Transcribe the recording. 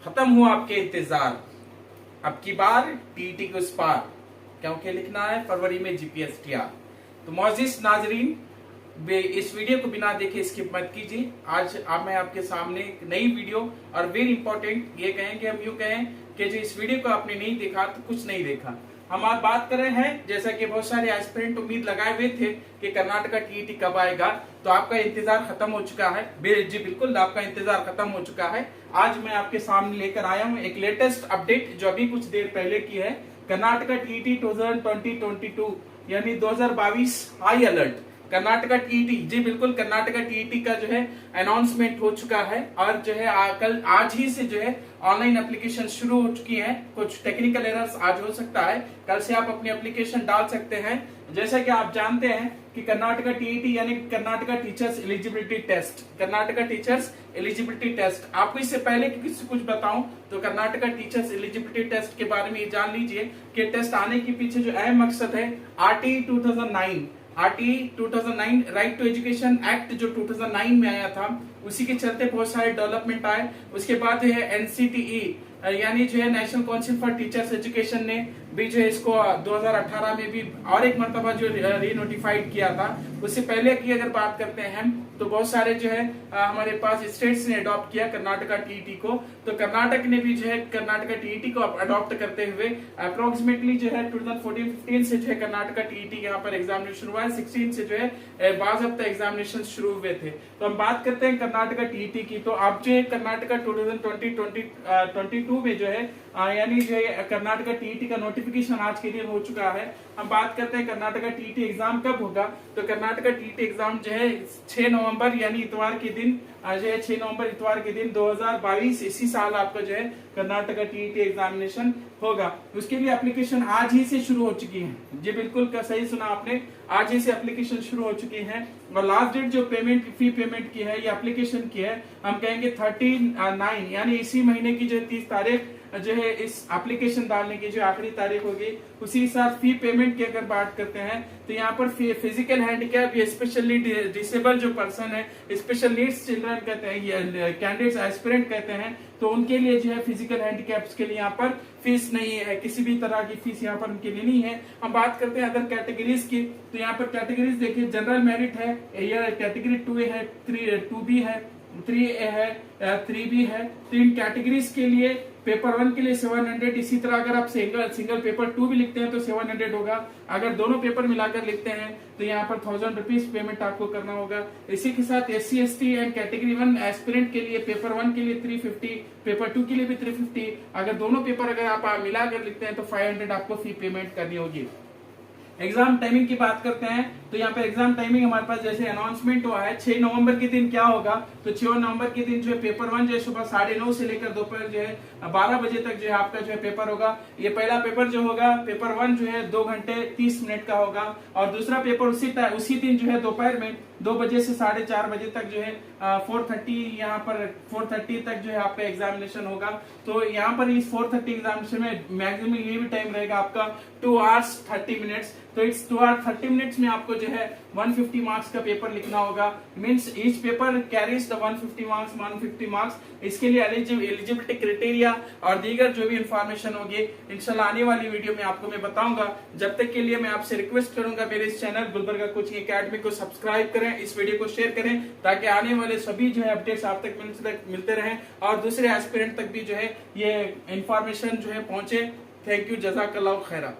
खत्म हुआ आपके इंतजार, अब की बार टीटी को इस पार, क्योंकि लिखना है फरवरी में जीपीएसटीआर। तो मौजिस नाजरीन, इस वीडियो को बिना देखे स्किप मत कीजिए। आज मैं आपके सामने एक नई वीडियो और वेरी इंपॉर्टेंट, ये कहेंगे हम यूं कहें कि जो इस वीडियो को आपने नहीं देखा तो कुछ नहीं देखा। हम आज बात कर रहे हैं, जैसा कि बहुत सारे एस्पिरेंट उम्मीद लगाए हुए थे कि कर्नाटका टीईटी कब आएगा, तो आपका इंतजार खत्म हो चुका है। जी बिल्कुल, आपका इंतजार खत्म हो चुका है। आज मैं आपके सामने लेकर आया हूं एक लेटेस्ट अपडेट जो अभी कुछ देर पहले की है। कर्नाटका टीईटी 2022 यानी 2022 हाई अलर्ट कर्नाटका टीईटी, जी बिल्कुल, कर्नाटका टीईटी का जो है अनाउंसमेंट हो चुका है और जो है कल आज ही से जो है ऑनलाइन एप्लीकेशन शुरू हो चुकी है। कुछ टेक्निकल एरर्स आज हो सकता है, कल से आप अपनी एप्लीकेशन डाल सकते हैं। जैसा कि आप जानते हैं कि कर्नाटका टीईटी यानी Karnataka teachers eligibility test, Karnataka teachers eligibility test, आपको इससे पहले कि किसी कुछ बताऊं तो कर्नाटका टीचर्स एलिजिबिलिटी टेस्ट के बारे में ये जान लीजिए कि टेस्ट आने के पीछे जो अहम मकसद है RTE 2009 right to education act जो 2009 में आया था, उसी के चलते बहुत सारे डेवलपमेंट आए। उसके बाद जो है एनसीटीई यानी जो है national council for teachers education ने भी जो है इसको 2018 में भी और एक मरतबा जो रीनोटिफाइड किया था। उससे पहले की अगर बात करते हैं हम तो बहुत सारे जो है हमारे पास स्टेट्स ने अडॉप्ट किया कर्नाटका टीईटी को। तो कर्नाटक ने भी जो है कर्नाटका टीईटी को अडॉप्ट करते हुए अप्रोक्सीमेटली जो है 2014-15 से जो है कर्नाटका टीईटी यहाँ पर एग्जामिनेशन हुआ है। 16 से जो है बाज़ाब्ता एग्जामिनेशन शुरू हुए थे। तो हम बात करते हैं कर्नाटका टीईटी की। तो अब जो है कर्नाटका 2022 में जो है यानी जो है कर्नाटका टीईटी का नोटिफिकेशन आज के दिन हो चुका है। हम बात करते हैं कर्नाटका टीईटी एग्जाम कब होगा। तो कर्नाटका टीईटी एग्जाम जो है 6 नवंबर यानी इतवार के दिन जो है 6 नवंबर इतवार के दिन 2022 इसी साल आपका जो है कर्नाटका टीईटी एग्जामिनेशन होगा। उसके लिए एप्लीकेशन आज ही से शुरू हो चुकी है। जी बिल्कुल सही सुना आपने, आज ही से एप्लीकेशन शुरू हो चुकी है। और लास्ट डेट जो फी पेमेंट की है, ये एप्लीकेशन की है, हम कहेंगे 39 यानी इसी महीने की जो 30 तारीख जो है इस एप्लीकेशन डालने की जो आखिरी तारीख होगी। उसी के साथ फी पेमेंट की अगर बात करते हैं तो यहाँ पर फिजिकल हैंडीकैप या स्पेशली डिसेबल जो पर्सन है, स्पेशल नीड्स चिल्ड्रन कहते हैं, कैंडिडेट्स एस्पिरेंट कहते हैं, तो उनके लिए जो है फिजिकल हैंडीकैप्स के लिए यहाँ पर फीस नहीं है, किसी भी तरह की फीस यहाँ पर उनके लिए नहीं है। हम बात करते हैं अदर कैटेगरीज की, तो यहाँ पर कैटेगरीज देखिए, जनरल मेरिट है, यह कैटेगरी 2A है, 2B है, 3A है, 3B है। तो इन कैटेगरीज के लिए पेपर 1 के लिए 700, इसी तरह अगर आप सिंगल पेपर 2 भी लिखते हैं तो 700 होगा। अगर दोनों पेपर मिलाकर लिखते हैं तो यहाँ पर 1000 रुपीज पेमेंट आपको करना होगा। इसी के साथ SC ST and category 1 aspirant के लिए पेपर 1 के लिए 350, पेपर 2 के लिए भी 350, अगर दोनों पेपर अगर आप मिलाकर लिखते हैं तो 500 आपको फी पेमेंट करनी होगी। एग्जाम टाइमिंग की बात करते हैं तो यहाँ पे एग्जाम टाइमिंग हमारे पास जैसे अनाउंसमेंट हुआ है 6 नवंबर के दिन क्या होगा। तो 6 नवंबर के दिन जो है पेपर 1 जो है सुबह 9:30 से लेकर दोपहर जो है 12 बजे तक जो है आपका जो है पेपर होगा। ये पहला पेपर जो होगा पेपर 1 जो है 2 घंटे 30 मिनट का होगा और दूसरा पेपर उसी दिन जो है दोपहर में 2 बजे से 4:30 बजे तक जो है 4:30 यहाँ पर 4:30 तक जो है आपका एग्जामिनेशन होगा। तो यहाँ पर इस 4:30 एग्जामिनेशन में मैक्सिमम ये भी टाइम रहेगा आपका 2 hours 30 minutes। तो इस 2 hours 30 minutes में आपको जो है 150 मार्क्स का पेपर लिखना होगा। Means each paper carries the 150 marks. इसके लिए एलिजिबिलिटी क्राइटेरिया और दीगर जो भी इंफॉर्मेशन होगी इंशाल्लाह आने वाली वीडियो में आपको मैं बताऊंगा। जब तक के लिए मैं आपसे रिक्वेस्ट करूंगा मेरे इस चैनल गुलबर्गा कोचिंग एकेडमी को सब्सक्राइब करें, इस वीडियो को शेयर करें ताकि आने वाले सभी जो है अपडेट्स आप तक मिलते रहें और दूसरे एस्पिरेंट तक भी जो है ये इंफॉर्मेशन जो है पहुंचे। थैंक यू, जज़ाकल्लाहु खैरा।